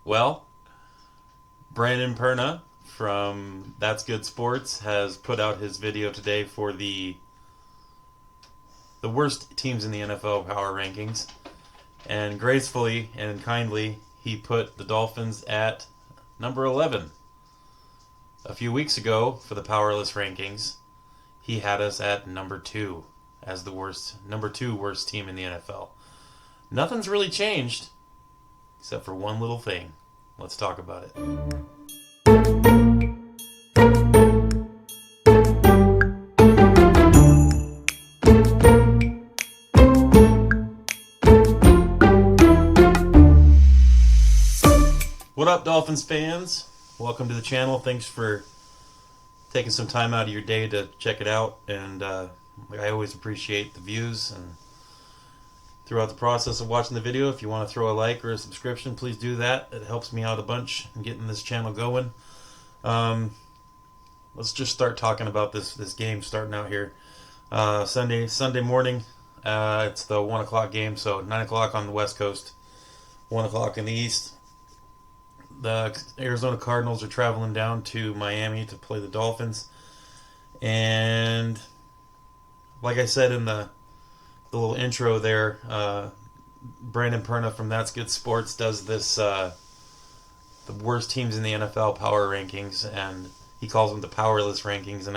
Well, Brandon Perna from That's Good Sports has put out his video today for the worst teams in the NFL power rankings, and gracefully and kindly he put the Dolphins at number 11. A few weeks ago for the powerless rankings, he had us at number 2 as the number 2 worst team in the NFL. Nothing's really changed except for one little thing. Let's talk about it. What up, Dolphins fans? Welcome to the channel. Thanks for taking some time out of your day to check it out. And I always appreciate the views. And throughout the process of watching the video, if you want to throw a like or a subscription, please do that. It helps me out a bunch in getting this channel going. Let's just start talking about this game starting out here. Sunday morning. It's the 1 o'clock game, so 9 o'clock on the West Coast, 1 o'clock in the East. The Arizona Cardinals are traveling down to Miami to play the Dolphins. And like I said in the little intro there, Brandon Perna from That's Good Sports does this, the worst teams in the NFL power rankings, and he calls them the powerless rankings. And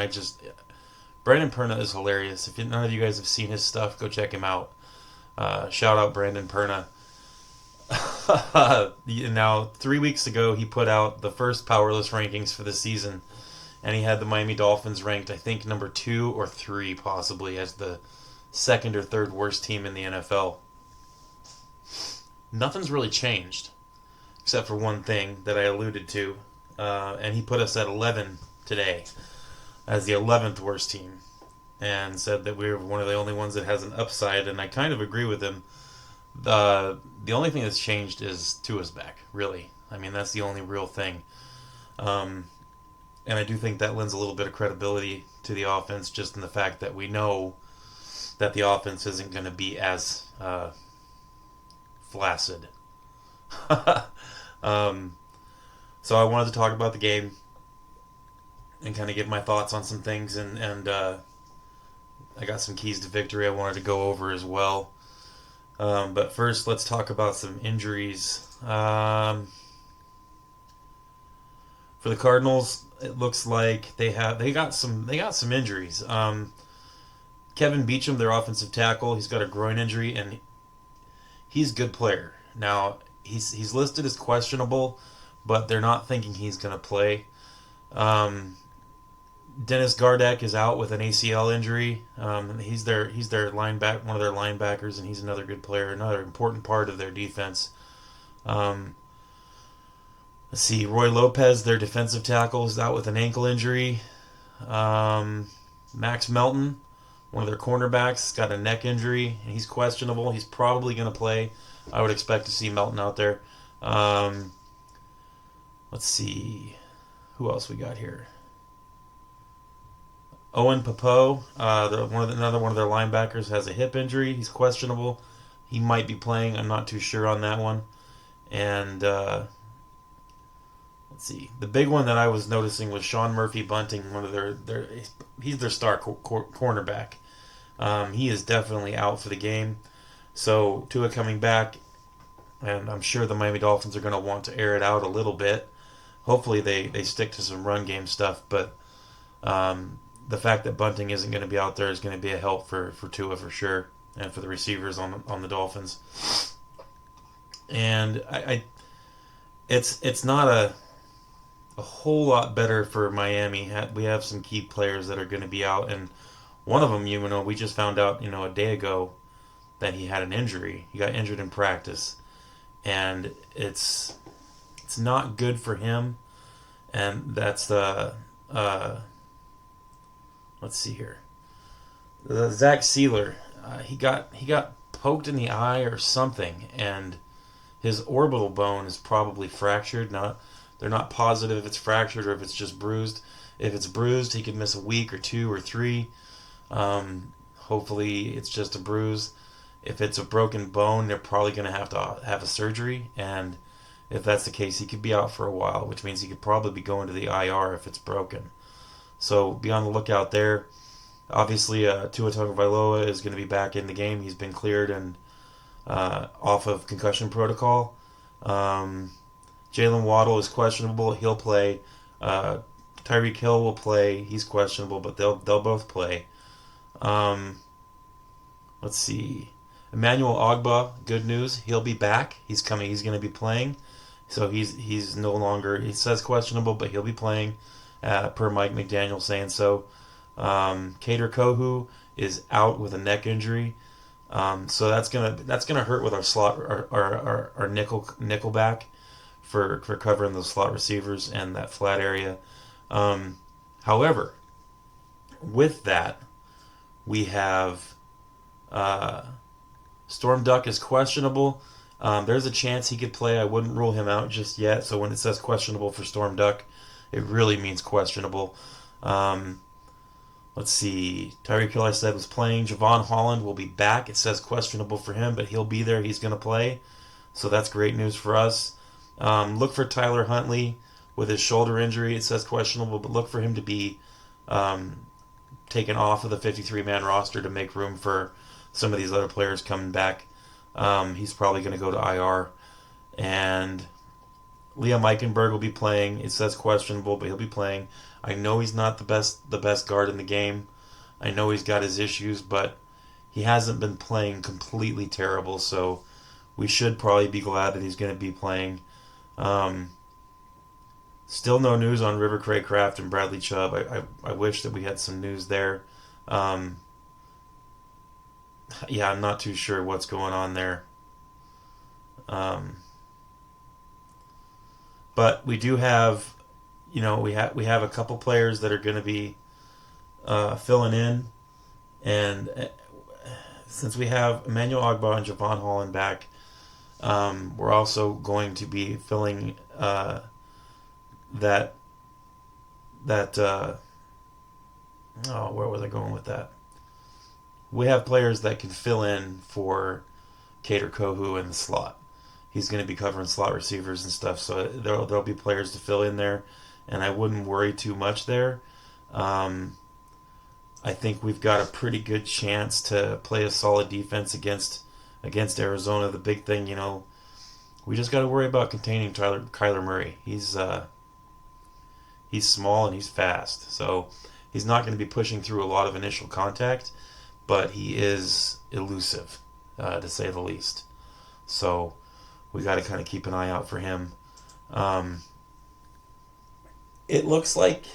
Brandon Perna is hilarious. If none of you guys have seen his stuff, go check him out. Shout out Brandon Perna. Now, 3 weeks ago, he put out the first powerless rankings for the season, and he had the Miami Dolphins ranked, I think, number 2 or 3, possibly, as the second or third worst team in the NFL. Nothing's really changed, except for one thing that I alluded to, and he put us at 11 today, as the 11th worst team, and said that we were one of the only ones that has an upside, and I kind of agree with him. The only thing that's changed is Tua's back, really. I mean, that's the only real thing. And I do think that lends a little bit of credibility to the offense, just in the fact that we know that the offense isn't going to be as flaccid. So I wanted to talk about the game and kind of give my thoughts on some things, and I got some keys to victory I wanted to go over as well. But first, let's talk about some injuries. For the Cardinals, it looks like they got some injuries. Kevin Beachum, their offensive tackle, he's got a groin injury, and he's a good player. Now he's listed as questionable, but they're not thinking he's going to play. Dennis Gardeck is out with an ACL injury. He's their one of their linebackers, and he's another good player, another important part of their defense. Let's see, Roy Lopez, their defensive tackle, is out with an ankle injury. Max Melton, one of their cornerbacks, got a neck injury, and he's questionable. He's probably going to play. I would expect to see Melton out there. Let's see, who else we got here? Owen Popo, another one of their linebackers, has a hip injury. He's questionable. He might be playing. I'm not too sure on that one. And let's see. The big one that I was noticing was Sean Murphy-Bunting, he's their star cornerback. He is definitely out for the game. So Tua coming back, and I'm sure the Miami Dolphins are going to want to air it out a little bit. Hopefully they stick to some run game stuff, but the fact that Bunting isn't going to be out there is going to be a help for Tua for sure, and for the receivers on the Dolphins. And it's not a whole lot better for Miami. We have some key players that are going to be out, and one of them, we just found out, a day ago that he had an injury. He got injured in practice, and it's not good for him. And that's the let's see here. Zach Sealer, he got poked in the eye or something, and his orbital bone is probably fractured. Now, they're not positive if it's fractured or if it's just bruised. If it's bruised, he could miss a week or 2 or 3. Hopefully, it's just a bruise. If it's a broken bone, they're probably going to have a surgery, and if that's the case, he could be out for a while, which means he could probably be going to the IR if it's broken. So be on the lookout there. Obviously, Tua Tagovailoa is going to be back in the game. He's been cleared and off of concussion protocol. Jalen Waddle is questionable. He'll play. Uh, Tyreek Hill will play. He's questionable, but they'll both play. Um, let's see. Emmanuel Ogba, good news. He'll be back. He's coming. He's going to be playing. So he's no longer. He says questionable, but he'll be playing. Per Mike McDaniel saying so. Cater Kohu is out with a neck injury. So that's gonna hurt with our slot our nickel back for covering those slot receivers and that flat area. However, with that, we have Storm Duck is questionable. There's a chance he could play. I wouldn't rule him out just yet. So when it says questionable for Storm Duck, it really means questionable. Let's see. Tyreek Hill, I said, was playing. Javon Holland will be back. It says questionable for him, but he'll be there. He's going to play. So that's great news for us. Look for Tyler Huntley with his shoulder injury. It says questionable, but look for him to be taken off of the 53-man roster to make room for some of these other players coming back. He's probably going to go to IR. And Liam Eichenberg will be playing. It says questionable, but he'll be playing. I know he's not the best guard in the game. I know he's got his issues, but he hasn't been playing completely terrible, so we should probably be glad that he's going to be playing. Still no news on River Craycraft and Bradley Chubb. I wish that we had some news there. Yeah, I'm not too sure what's going on there. But we do have, we have a couple players that are going to be filling in, and since we have Emmanuel Ogbah and Javon Holland back, we're also going to be filling that where was I going with that? We have players that can fill in for Cater Kohu in the slot. He's going to be covering slot receivers and stuff, so there'll be players to fill in there, and I wouldn't worry too much there. I think we've got a pretty good chance to play a solid defense against Arizona. The big thing, we just got to worry about containing Kyler Murray. He's small and he's fast, so he's not going to be pushing through a lot of initial contact, but he is elusive, to say the least. So we got to kind of keep an eye out for him. It looks like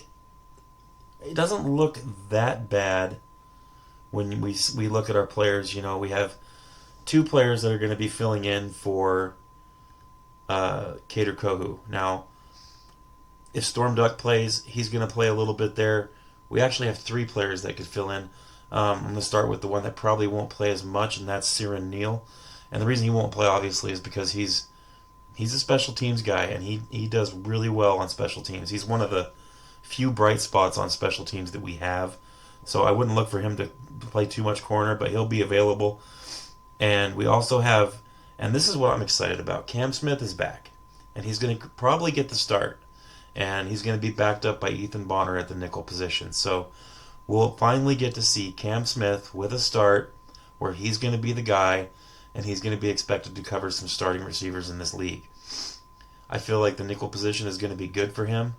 it doesn't look that bad when we look at our players. We have two players that are going to be filling in for Cater Kohu. Now, if Storm Duck plays, he's going to play a little bit there. We actually have three players that could fill in. I'm going to start with the one that probably won't play as much, and that's Siran Neal. And the reason he won't play, obviously, is because he's a special teams guy, and he does really well on special teams. He's one of the few bright spots on special teams that we have. So I wouldn't look for him to play too much corner, but he'll be available. And we also have, and this is what I'm excited about, Cam Smith is back, and he's going to probably get the start. And he's going to be backed up by Ethan Bonner at the nickel position. So we'll finally get to see Cam Smith with a start where he's going to be the guy, and he's going to be expected to cover some starting receivers in this league. I feel like the nickel position is going to be good for him.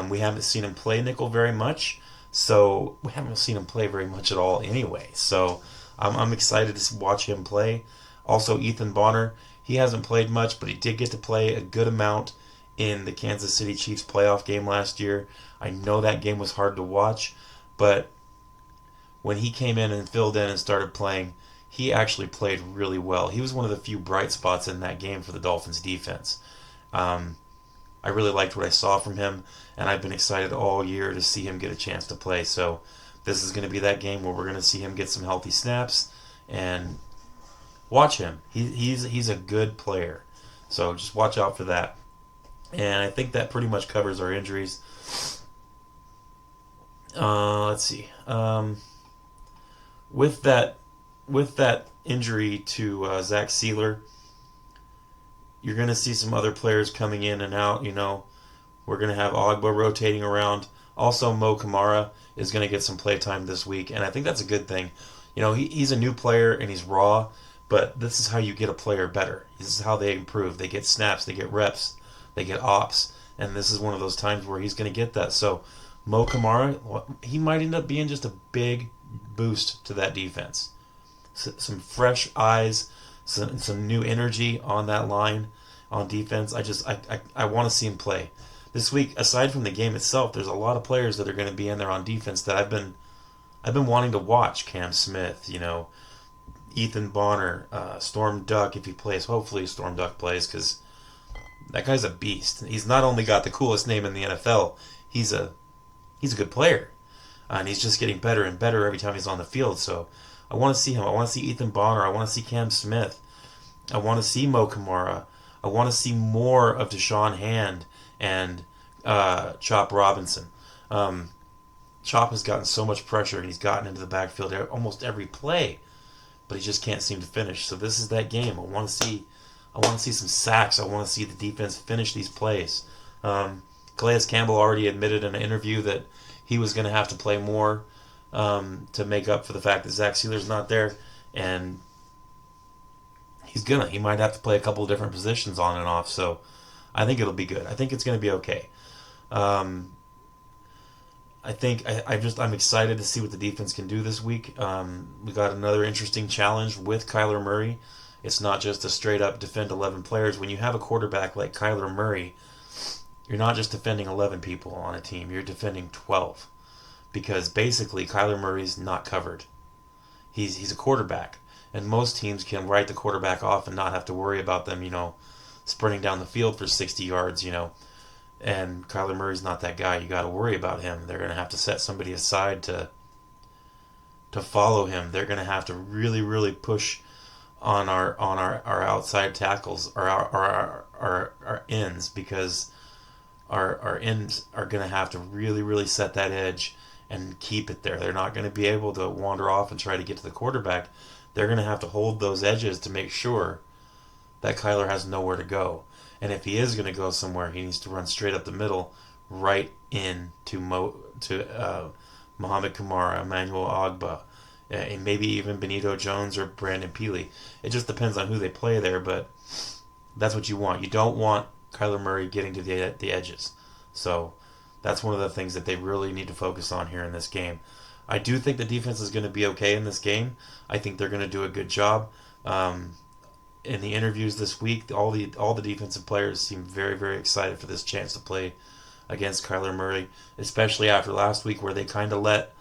We haven't seen him play nickel very much, so we haven't seen him play very much at all anyway. So I'm excited to watch him play. Also, Ethan Bonner, he hasn't played much, but he did get to play a good amount in the Kansas City Chiefs playoff game last year. I know that game was hard to watch, but when he came in and filled in and started playing, he actually played really well. He was one of the few bright spots in that game for the Dolphins defense. I really liked what I saw from him, and I've been excited all year to see him get a chance to play. So this is going to be that game where we're going to see him get some healthy snaps and watch him. He's a good player. So just watch out for that. And I think that pretty much covers our injuries. Let's see. With that injury to Zach Sealer, You're going to see some other players coming in and out. We're going to have Ogba rotating around. Also, Mo Kamara is going to get some play time this week, and I think that's a good thing. He's a new player and he's raw, but this is how you get a player better. This is how they improve. They get snaps, they get reps, they get ops, and this is one of those times where he's going to get that. So, Mo Kamara, he might end up being just a big boost to that defense. Some fresh eyes, some new energy on that line on defense. I want to see him play this week. Aside from the game itself, there's a lot of players that are going to be in there on defense that I've been wanting to watch. Cam Smith, Ethan Bonner, Storm Duck if he plays. Hopefully Storm Duck plays, because that guy's a beast. He's not only got the coolest name in the NFL, he's a good player, and he's just getting better and better every time he's on the field. So I want to see him. I want to see Ethan Bonner. I want to see Cam Smith. I want to see Mo Kamara. I want to see more of Deshaun Hand and Chop Robinson. Chop has gotten so much pressure, and he's gotten into the backfield almost every play, but he just can't seem to finish. So this is that game. I want to see some sacks. I want to see the defense finish these plays. Calais Campbell already admitted in an interview that he was going to have to play more to make up for the fact that Zach Sealer's not there, and he might have to play a couple of different positions on and off. So I think it'll be good. I think it's going to be okay. I'm excited to see what the defense can do this week. We got another interesting challenge with Kyler Murray. It's not just a straight up defend 11 players. When you have a quarterback like Kyler Murray, you're not just defending 11 people on a team. You're defending 12, because basically Kyler Murray's not covered. He's a quarterback, and most teams can write the quarterback off and not have to worry about them, sprinting down the field for 60 yards, And Kyler Murray's not that guy. You got to worry about him. They're going to have to set somebody aside to follow him. They're going to have to really, really push on our outside tackles, or our ends, because our ends are going to have to really, really set that edge and keep it there. They're not going to be able to wander off and try to get to the quarterback. They're going to have to hold those edges to make sure that Kyler has nowhere to go. And if he is going to go somewhere, he needs to run straight up the middle, right into Muhammad Kamara, Emmanuel Ogba, and maybe even Benito Jones or Brandon Peely. It just depends on who they play there, but that's what you want. You don't want Kyler Murray getting to the edges. So that's one of the things that they really need to focus on here in this game. I do think the defense is going to be okay in this game. I think they're going to do a good job. In the interviews this week, all the defensive players seem very, very excited for this chance to play against Kyler Murray, especially after last week where they kind of let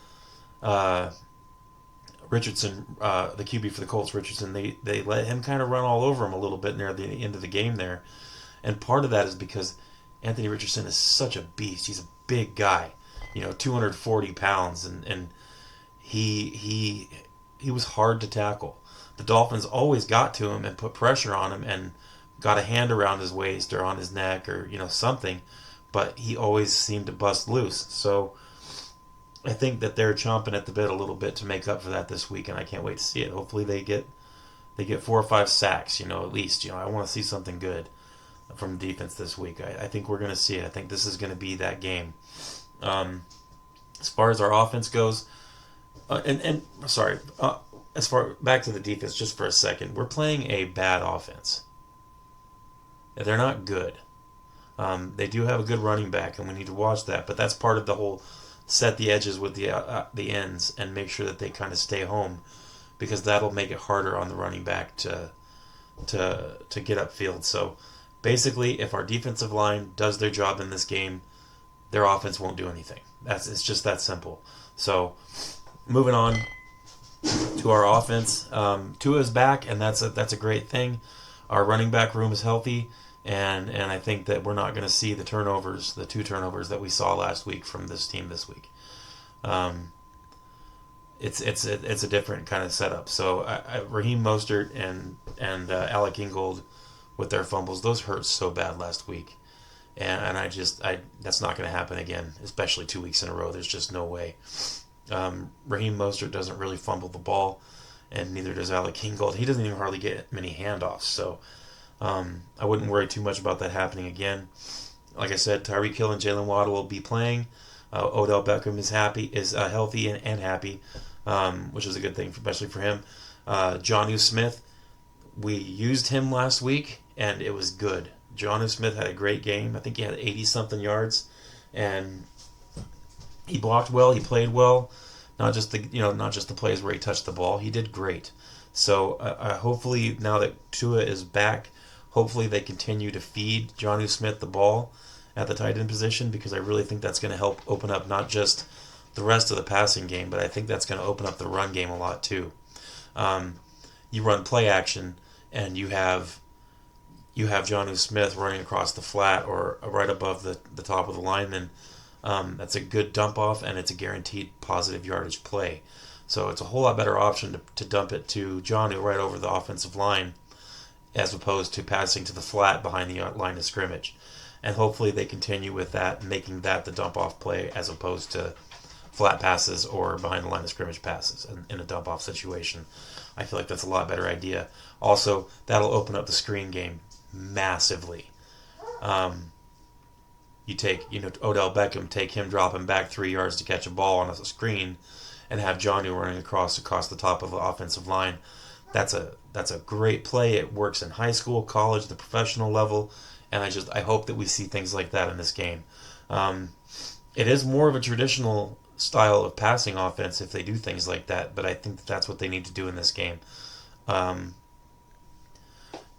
Richardson, the QB for the Colts, Richardson, they let him kind of run all over him a little bit near the end of the game there. And part of that is because Anthony Richardson is such a beast. He's a big guy, 240 pounds, and he was hard to tackle. The Dolphins always got to him and put pressure on him and got a hand around his waist or on his neck or something, but he always seemed to bust loose. So I think that they're chomping at the bit a little bit to make up for that this week, and I can't wait to see it. Hopefully they get 4 or 5 sacks, at least. I want to see something good from the defense this week. I think we're going to see it. I think this is going to be that game. As far as our offense goes, as far back to the defense just for a second, we're playing a bad offense. They're not good. They do have a good running back, and we need to watch that. But that's part of the whole set the edges with the ends and make sure that they kind of stay home, because that'll make it harder on the running back to get upfield. So basically, if our defensive line does their job in this game, their offense won't do anything. It's just that simple. So moving on to our offense, Tua is back, and that's a great thing. Our running back room is healthy, and I think that we're not going to see the 2 turnovers that we saw last week from this team this week. It's a different kind of setup. So Raheem Mostert and Alec Ingold with their fumbles, those hurt so bad last week, and that's not going to happen again, especially 2 weeks in a row. There's just no way. Raheem Mostert doesn't really fumble the ball, and neither does Alec Ingold. He doesn't even hardly get many handoffs. So I wouldn't worry too much about that happening again. Like I said, Tyreek Hill and Jalen Waddle will be playing. Odell Beckham is healthy and happy, which is a good thing, especially for him. Jonnu Smith, we used him last week, and it was good. Jonnu Smith had a great game. I think he had 80 something yards, and he blocked well. He played well. Not just the plays where he touched the ball. He did great. So hopefully now that Tua is back, hopefully they continue to feed Jonnu Smith the ball at the tight end position, because I really think that's going to help open up not just the rest of the passing game, but I think that's going to open up the run game a lot too. You run play action, and you have Jonnu Smith running across the flat or right above the top of the lineman. That's a good dump off, and it's a guaranteed positive yardage play. So it's a whole lot better option to dump it to Jonnu right over the offensive line, as opposed to passing to the flat behind the line of scrimmage. And hopefully they continue with that, making that the dump off play as opposed to flat passes or behind the line of scrimmage passes in a dump off situation. I feel like that's a lot better idea. Also, that'll open up the screen game massively. You take, Odell Beckham, take him dropping back 3 yards to catch a ball on a screen, and have Jonnu running across the top of the offensive line. That's a great play. It works in high school, college, the professional level, and I hope that we see things like that in this game. It is more of a traditional style of passing offense if they do things like that, but I think that that's what they need to do in this game.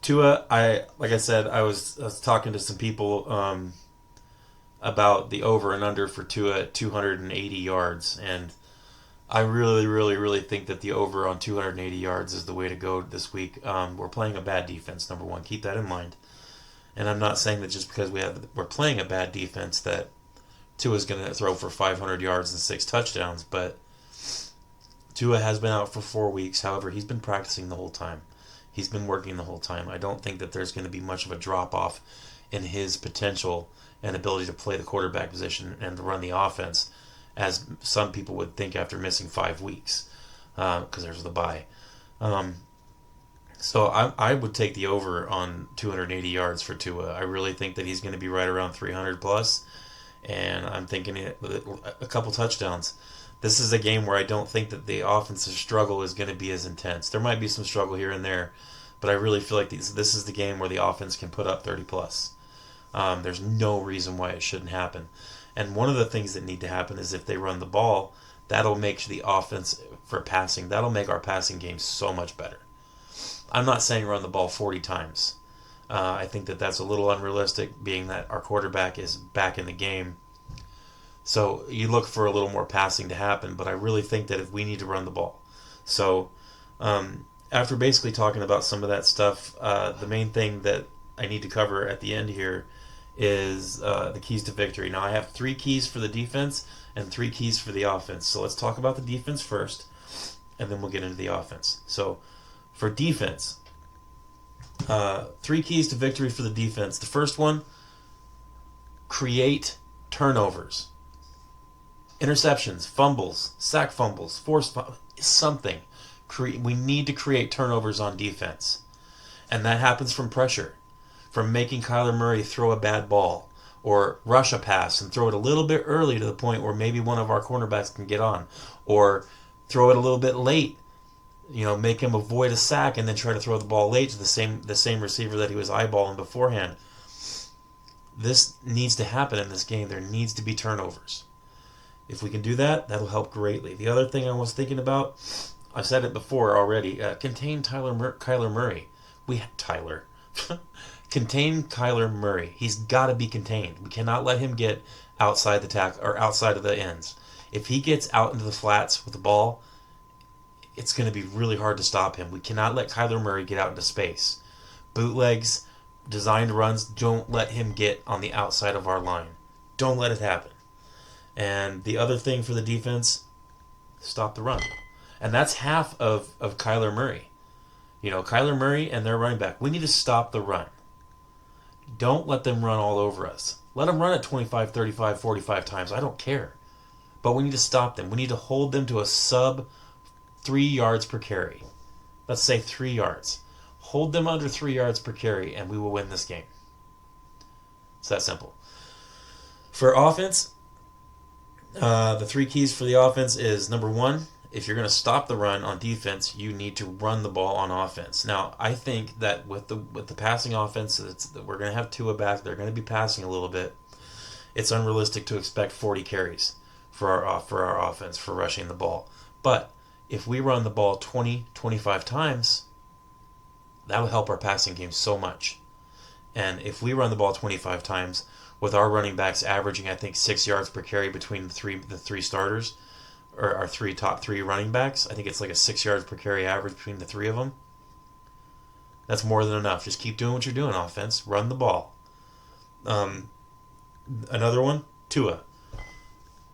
Tua, like I said, I was talking to some people about the over and under for Tua at 280 yards, and I really, really, really think that the over on 280 yards is the way to go this week. We're playing a bad defense, number one. Keep that in mind. And I'm not saying that just because we're playing a bad defense that Tua's going to throw for 500 yards and 6 touchdowns, but Tua has been out for 4 weeks. However, he's been practicing the whole time. He's been working the whole time. I don't think that there's going to be much of a drop-off in his potential and ability to play the quarterback position and to run the offense, as some people would think after missing 5 weeks, because there's the bye. So I would take the over on 280 yards for Tua. I really think that he's going to be right around 300 plus, and I'm thinking a couple touchdowns. This is a game where I don't think that the offensive struggle is going to be as intense. There might be some struggle here and there, but I really feel like this is the game where the offense can put up 30 plus. There's no reason why it shouldn't happen. And one of the things that need to happen is if they run the ball, that'll make the offense for passing, that'll make our passing game so much better. I'm not saying run the ball 40 times. I think that that's a little unrealistic, being that our quarterback is back in the game. So you look for a little more passing to happen, but I really think that if we need to run the ball. So after basically talking about some of that stuff, the main thing that I need to cover at the end here is the keys to victory. Now I have 3 keys for the defense and 3 keys for the offense. So let's talk about the defense first, and then we'll get into the offense. So for defense, 3 keys to victory for the defense. The first one, create turnovers. Interceptions, fumbles, sack fumbles, forced something. We need to create turnovers on defense. And that happens from pressure, from making Kyler Murray throw a bad ball or rush a pass and throw it a little bit early to the point where maybe one of our cornerbacks can get on, or throw it a little bit late, make him avoid a sack and then try to throw the ball late to the same receiver that he was eyeballing beforehand. This needs to happen in this game. There needs to be turnovers. If we can do that, that'll help greatly. The other thing I was thinking about, I've said it before already, contain Kyler Murray. Contain Kyler Murray. He's got to be contained. We cannot let him get outside the tackle or outside of the ends. If he gets out into the flats with the ball, it's going to be really hard to stop him. We cannot let Kyler Murray get out into space. Bootlegs, designed runs, don't let him get on the outside of our line. Don't let it happen. And the other thing for the defense, stop the run. And that's half of Kyler Murray. Kyler Murray and their running back, we need to stop the run. Don't let them run all over us. Let them run it 25, 35, 45 times. I don't care. But we need to stop them. We need to hold them to a sub 3 yards per carry. Let's say 3 yards. Hold them under 3 yards per carry, and we will win this game. It's that simple. For offense, the 3 keys for the offense is, number 1, if you're going to stop the run on defense, you need to run the ball on offense. Now, I think that with the passing offense, we're going to have Tua back. They're going to be passing a little bit. It's unrealistic to expect 40 carries for our offense for rushing the ball. But if we run the ball 20, 25 times, that will help our passing game so much. And if we run the ball 25 times, with our running backs averaging, I think, 6 yards per carry between the three starters, or our top three running backs, I think it's like a 6 yards per carry average between the 3 of them. That's more than enough. Just keep doing what you're doing, offense. Run the ball. Another one, Tua.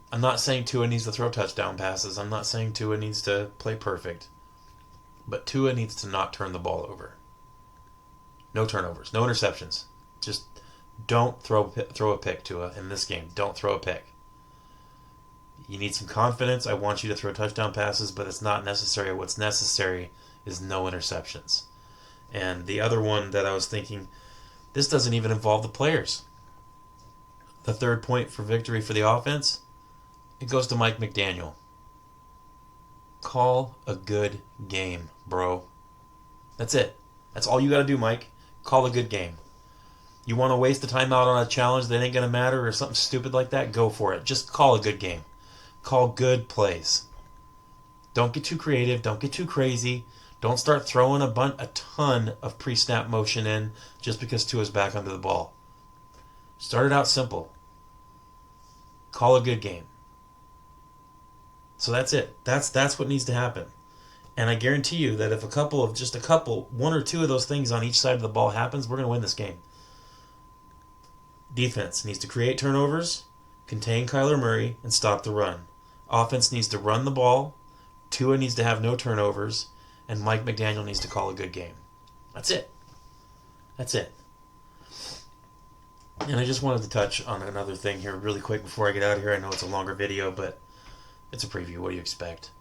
I'm not saying Tua needs to throw touchdown passes. I'm not saying Tua needs to play perfect. But Tua needs to not turn the ball over. No turnovers. No interceptions. Just don't throw a pick, Tua, in this game. Don't throw a pick. You need some confidence. I want you to throw touchdown passes, but it's not necessary. What's necessary is no interceptions. And the other one that I was thinking, this doesn't even involve the players. The third point for victory for the offense, it goes to Mike McDaniel. Call a good game, bro. That's it. That's all you got to do, Mike. Call a good game. You want to waste the time out on a challenge that ain't going to matter or something stupid like that? Go for it. Just call a good game. Call good plays. Don't get too creative. Don't get too crazy. Don't start throwing a ton of pre-snap motion in just because Tua's back under the ball. Start it out simple. Call a good game. So that's it. That's what needs to happen. And I guarantee you that if one or two of those things on each side of the ball happens, we're going to win this game. Defense needs to create turnovers, contain Kyler Murray, and stop the run. Offense needs to run the ball. Tua needs to have no turnovers. And Mike McDaniel needs to call a good game. That's it. That's it. And I just wanted to touch on another thing here really quick before I get out of here. I know it's a longer video, but it's a preview. What do you expect?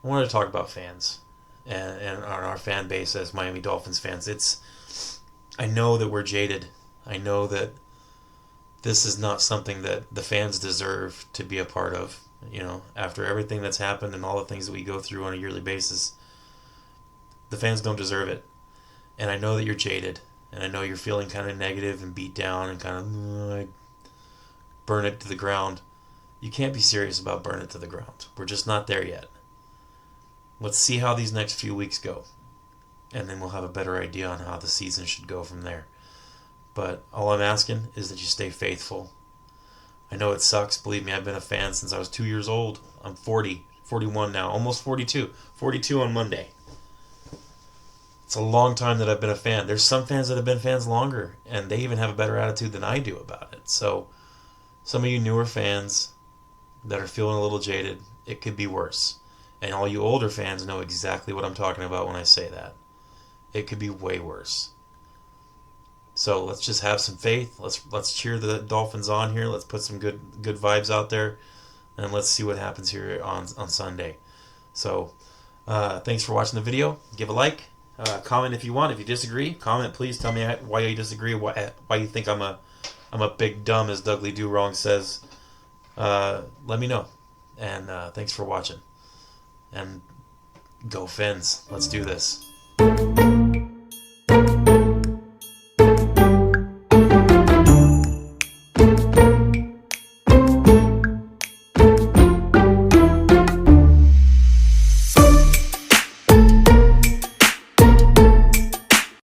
I wanted to talk about fans and our fan base as Miami Dolphins fans. I know that we're jaded. I know that this is not something that the fans deserve to be a part of. You know, after everything that's happened and all the things that we go through on a yearly basis, the fans don't deserve it. And I know that you're jaded. And I know you're feeling kind of negative and beat down and kind of burn it to the ground. You can't be serious about burn it to the ground. We're just not there yet. Let's see how these next few weeks go. And then we'll have a better idea on how the season should go from there. But all I'm asking is that you stay faithful. I know it sucks. Believe me, I've been a fan since I was 2 years old. I'm 41 now, almost 42. 42 on Monday. It's a long time that I've been a fan. There's some fans that have been fans longer, and they even have a better attitude than I do about it. So some of you newer fans that are feeling a little jaded, it could be worse. And all you older fans know exactly what I'm talking about when I say that. It could be way worse. So let's just have some faith. Let's cheer the Dolphins on here. Let's put some good vibes out there, and let's see what happens here on Sunday. So thanks for watching the video. Give a like. Comment if you want. If you disagree, comment. Please tell me why you disagree. Why you think I'm a big dumb, as Dudley Do Wrong says. Let me know. And thanks for watching. And go Fins. Let's do this.